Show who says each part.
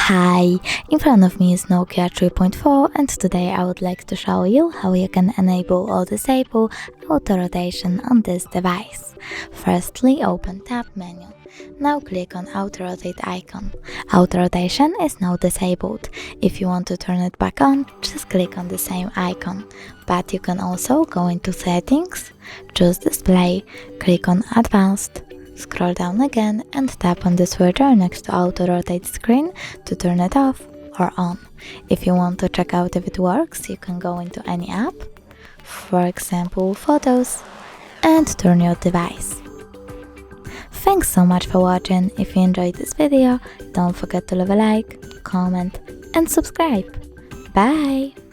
Speaker 1: Hi, in front of me is Nokia 3.4 and today I would like to show you how you can enable or disable auto-rotation on this device. Firstly, open Tab menu. Now click on AutoRotate icon. Auto-rotation is now disabled. If you want to turn it back on, just click on the same icon. But you can also go into Settings, choose Display, click on Advanced, scroll down again and tap on the switcher next to Auto-Rotate screen to turn it off or on. If you want to check out if it works, you can go into any app, for example Photos, and turn your device. Thanks so much for watching. If you enjoyed this video, don't forget to leave a like, comment and subscribe. Bye!